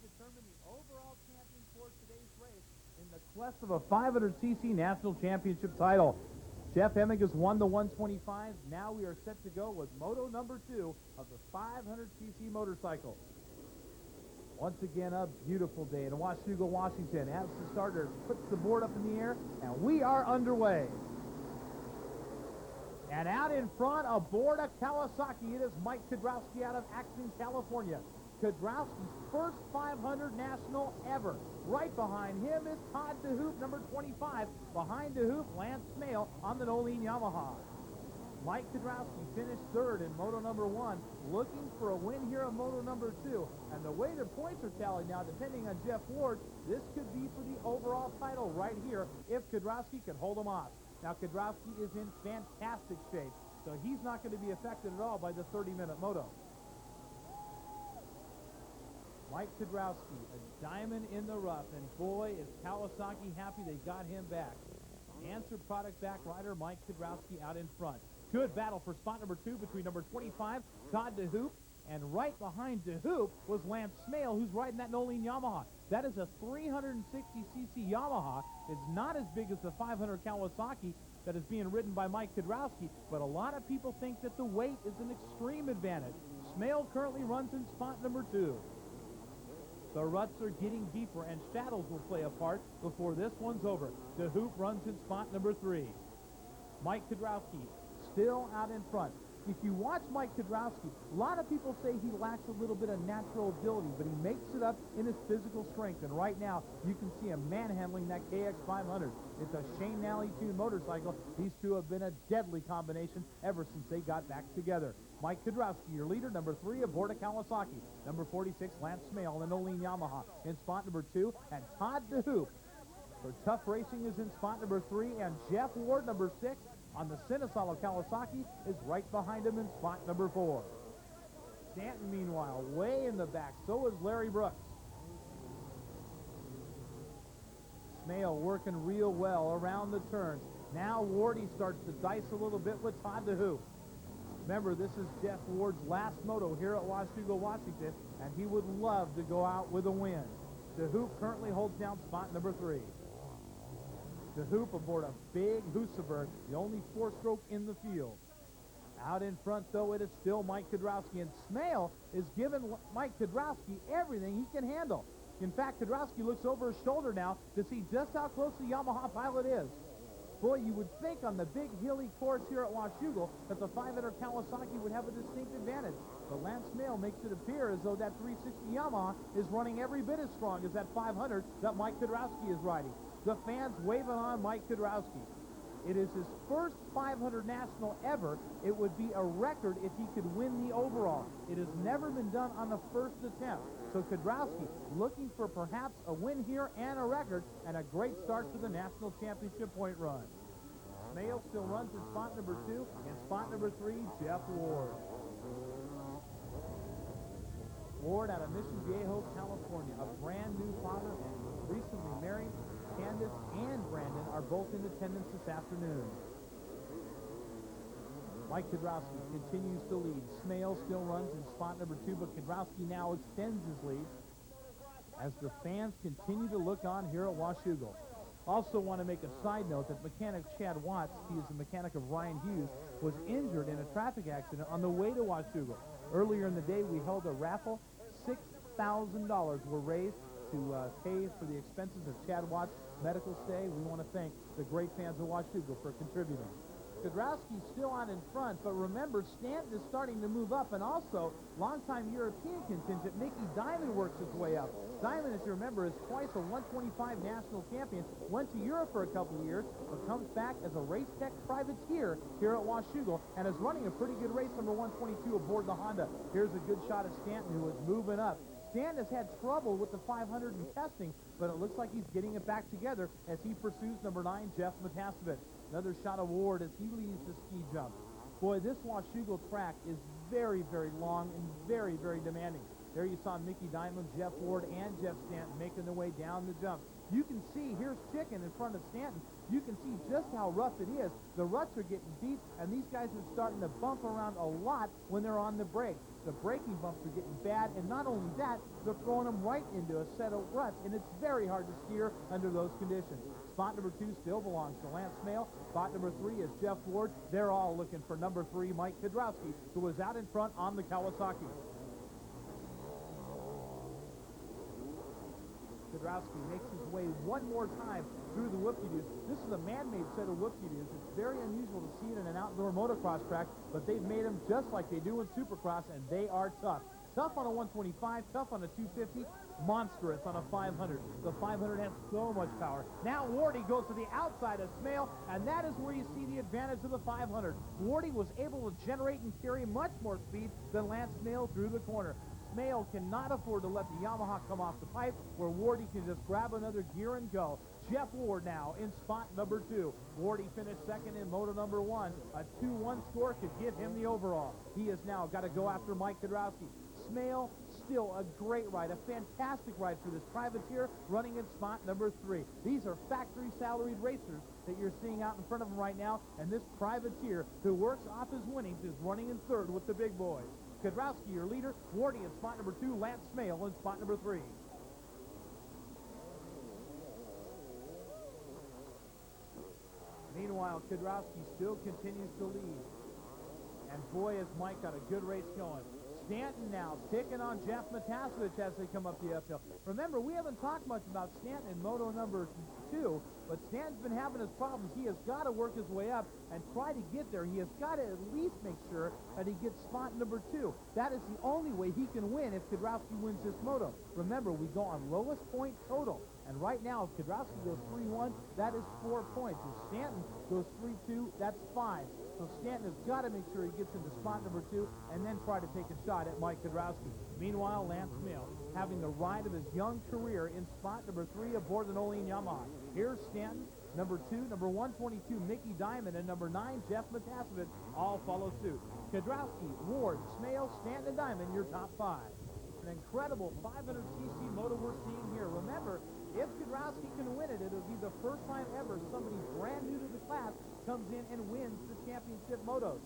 determine the overall champion for today's race in the quest of a 500cc national championship title. Jeff Hemming has won the 125. Now we are set to go with moto number 2 of the 500cc motorcycle. Once again, a beautiful day in Washougal, Washington. As the starter puts the board up in the air, and we are underway. And out in front, aboard a Kawasaki, it is Mike Kudrowski out of Acton, California. Kudrowski's first 500 national ever. Right behind him is Todd DeHoop, number 25. Behind DeHoop, Lance Smale on the Nolene Yamaha. Mike Kudrowski finished third in moto number 1, looking for a win here in moto number 2. And the way the points are tallied now, depending on Jeff Ward, this could be for the overall title right here if Kudrowski can hold him off. Now, Kudrowski is in fantastic shape, so he's not going to be affected at all by the 30-minute moto. Mike Kudrowski, a diamond in the rough, and boy, is Kawasaki happy they got him back. Answer product back rider Mike Kudrowski out in front. Good battle for spot number 2 between number 25, Todd DeHoop, and right behind DeHoop was Lance Smale, who's riding that Nolene Yamaha. That is a 360cc Yamaha. It's not as big as the 500 Kawasaki that is being ridden by Mike Kudrowski, but a lot of people think that the weight is an extreme advantage. Smale currently runs in spot number 2. The ruts are getting deeper, and shadows will play a part before this one's over. DeHoop runs in spot number 3. Mike Kudrowski still out in front. If you watch Mike Kudrowski, a lot of people say he lacks a little bit of natural ability, but he makes it up in his physical strength. And right now, you can see him manhandling that KX500. It's a Shane Nally-tuned motorcycle. These two have been a deadly combination ever since they got back together. Mike Kudrowski, your leader, number 3 aboard a Kawasaki. Number 46, Lance Smale, the Nolene Yamaha in spot number 2. And Todd DeHoop for Tough Racing is in spot number 3. And Jeff Ward, number 6, on the Cinesalo Kawasaki, is right behind him in spot number 4. Stanton, meanwhile, way in the back. So is Larry Brooks. Smale working real well around the turns. Now Wardy starts to dice a little bit with Todd DeHoop. Remember, this is Jeff Ward's last moto here at Washougal, Washington, and he would love to go out with a win. DeHoop currently holds down spot number 3. DeHoop aboard a big Husaberg, the only 4-stroke in the field. Out in front, though, it is still Mike Kudrowski, and Smale is giving Mike Kudrowski everything he can handle. In fact, Kudrowski looks over his shoulder now to see just how close the Yamaha pilot is. Boy, you would think on the big hilly course here at Washougal that the 500 Kawasaki would have a distinct advantage. But Lance Smale makes it appear as though that 360 Yamaha is running every bit as strong as that 500 that Mike Kudrowski is riding. The fans waving on Mike Kudrowski. It is his first 500 national ever. It would be a record if he could win the overall. It has never been done on the first attempt. So Kudrowski looking for perhaps a win here and a record, and a great start to the national championship point run. Smale still runs in spot number 2, and spot number 3, Jeff Ward. Ward out of Mission Viejo, California, a brand new father and recently married. Candace and Brandon are both in attendance this afternoon. Mike Kudrowski continues to lead. Smale still runs in spot number 2, but Kudrowski now extends his lead as the fans continue to look on here at Washougal. Also want to make a side note that mechanic Chad Watts, he is the mechanic of Ryan Hughes, was injured in a traffic accident on the way to Washougal. Earlier in the day, we held a raffle. $6,000 were raised to pay for the expenses of Chad Watts' medical stay. We want to thank the great fans of Washougal for contributing. Kudrowski's still out in front, but remember, Stanton is starting to move up, and also longtime European contingent Mickey Diamond works his way up. Diamond, as you remember, is twice a 125 national champion, went to Europe for a couple of years, but comes back as a race tech privateer here at Washougal, and is running a pretty good race, number 122 aboard the Honda. Here's a good shot of Stanton, who is moving up. Stanton has had trouble with the 500 in testing, but it looks like he's getting it back together as he pursues number 9, Jeff Matasevich. Another shot of Ward as he leads the ski jump. Boy, this Washougal track is very, very long and very, very demanding. There you saw Mickey Diamond, Jeff Ward, and Jeff Stanton making their way down the jump. You can see, here's Chicken in front of Stanton. You can see just how rough it is. The ruts are getting deep, and these guys are starting to bump around a lot when they're on the brake. The braking bumps are getting bad, and not only that, they're throwing them right into a set of ruts, and it's very hard to steer under those conditions. Spot number 2 still belongs to Lance Smale. Spot number 3 is Jeff Ward. They're all looking for number 3, Mike Kudrowski, who was out in front on the Kawasaki. Kudrowski makes his way one more time through the whoop-de-doos. This is a man-made set of whoop-de-doos. It's very unusual to see it in an outdoor motocross track, but they've made them just like they do in Supercross, and they are tough. Tough on a 125, tough on a 250, monstrous on a 500. The 500 has so much power. Now Wardy goes to the outside of Smale, and that is where you see the advantage of the 500. Wardy was able to generate and carry much more speed than Lance Smale through the corner. Smale cannot afford to let the Yamaha come off the pipe, where Wardy can just grab another gear and go. Jeff Ward now in spot number 2. Wardy finished second in moto number 1. A 2-1 score could give him the overall. He has now got to go after Mike Kudrowski. Smale, still a great ride, a fantastic ride for this privateer, running in spot number 3. These are factory salaried racers that you're seeing out in front of him right now, and this privateer, who works off his winnings, is running in third with the big boys. Kudrowski, your leader. Wardy in spot number 2. Lance Smale in spot number 3. Meanwhile, Kudrowski still continues to lead. And boy, has Mike got a good race going. Stanton now picking on Jeff Matasevich as they come up the uphill. Remember, we haven't talked much about Stanton in moto number 2, but Stanton's been having his problems. He has got to work his way up and try to get there. He has got to at least make sure that he gets spot number 2. That is the only way he can win if Kudrowski wins this moto. Remember, we go on lowest point total. And right now, if Kudrowski goes 3-1, that is 4 points. If Stanton goes 3-2, that's 5. So Stanton has got to make sure he gets into spot number 2 and then try to take a shot at Mike Kudrowski. Meanwhile, Lance Smale having the ride of his young career in spot number 3 aboard the Nolene Yamaha. Here's Stanton, number 2, number 122, Mickey Diamond, and number 9, Jeff Matasevich, all follow suit. Kudrowski, Ward, Smale, Stanton, and Diamond, your top 5. An incredible 500cc motor we're seeing here. Remember, if Kudrowski can win it, it'll be the first time ever somebody brand new to the class comes in and wins the championship motos.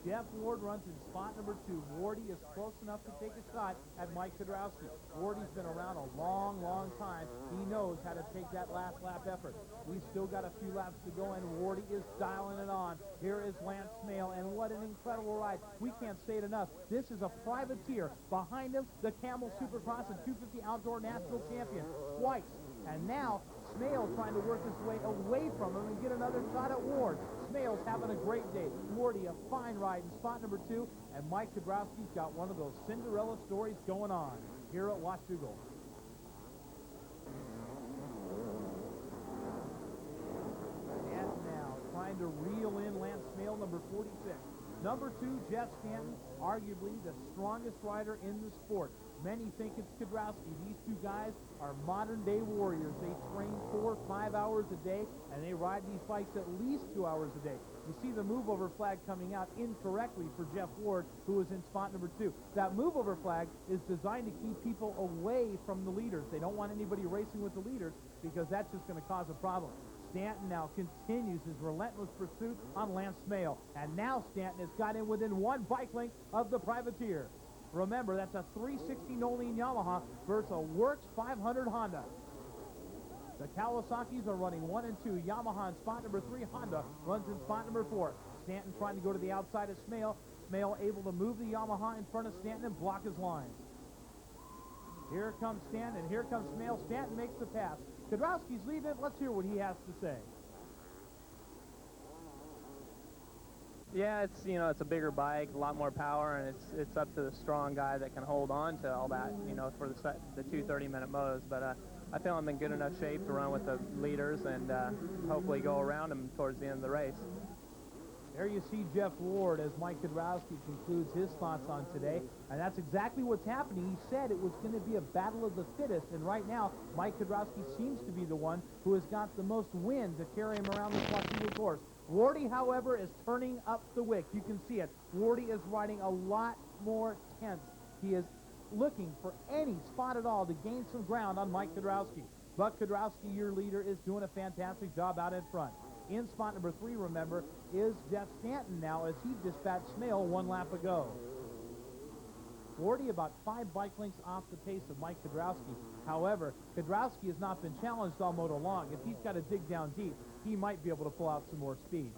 Jeff Ward runs in spot number 2. Wardy is close enough to take a shot at Mike Kudrowski. Wardy's been around a long, long time. He knows how to take that last lap effort. We've still got a few laps to go, and Wardy is dialing it on. Here is Lance Smale, and what an incredible ride. We can't say it enough. This is a privateer. Behind him, the Camel Supercross and 250 Outdoor National Champion twice. And now, Smale trying to work his way away from him and get another shot at Ward. Smale's having a great day. Wardy, a fine ride in spot number 2, and Mike Kudrowski's got one of those Cinderella stories going on here at Washougal. And now, trying to reel in Lance Smale, number 46. Number 2, Jeff Stanton, arguably the strongest rider in the sport. Many think it's Kudrowski. These two guys are modern-day warriors. They train 4 or 5 hours a day, and they ride these bikes at least 2 hours a day. You see the move-over flag coming out incorrectly for Jeff Ward, who is in spot number 2. That move-over flag is designed to keep people away from the leaders. They don't want anybody racing with the leaders because that's just going to cause a problem. Stanton now continues his relentless pursuit on Lance Smale, and now Stanton has got in within 1 bike length of the privateer. Remember, that's a 360 Nolene Yamaha versus a Works 500 Honda. The Kawasaki's are running 1 and 2. Yamaha in spot number 3. Honda runs in spot number 4. Stanton trying to go to the outside of Smale. Smale able to move the Yamaha in front of Stanton and block his line. Here comes Stanton, and here comes Smale. Stanton makes the pass. Kudrowski's leading it. Let's hear what he has to say. Yeah, it's a bigger bike, a lot more power, and it's up to the strong guy that can hold on to all that, for the 2 30-minute motos. But I feel I'm in good enough shape to run with the leaders and hopefully go around them towards the end of the race. There you see Jeff Ward as Mike Kudrowski concludes his thoughts on today, and that's exactly what's happening. He said it was going to be a battle of the fittest, and right now, Mike Kudrowski seems to be the one who has got the most wind to carry him around the Washougal course. Wardy, however, is turning up the wick. You can see it. Wardy is riding a lot more tense. He is looking for any spot at all to gain some ground on Mike Kudrowski. Buck Kudrowski, your leader, is doing a fantastic job out in front. In spot number 3, remember, is Jeff Stanton now as he dispatched Smale 1 lap ago. 40, about 5 bike lengths off the pace of Mike Kudrowski. However, Kudrowski has not been challenged all moto long. If he's got to dig down deep, he might be able to pull out some more speed.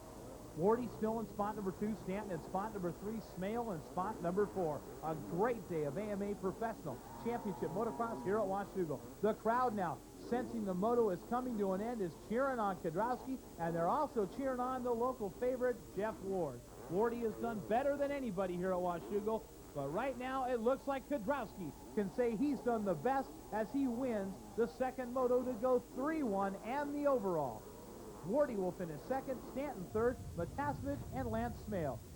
Wardy still in spot number 2, Stanton in spot number 3, Smale in spot number 4. A great day of AMA Professional Championship Motocross here at Washougal. The crowd now, sensing the moto is coming to an end, is cheering on Kudrowski, and they're also cheering on the local favorite, Jeff Ward. Wardy has done better than anybody here at Washougal, but right now it looks like Kudrowski can say he's done the best as he wins the second moto to go 3-1 and the overall. Wardy will finish second, Stanton third, Matasevich and Lance Smale.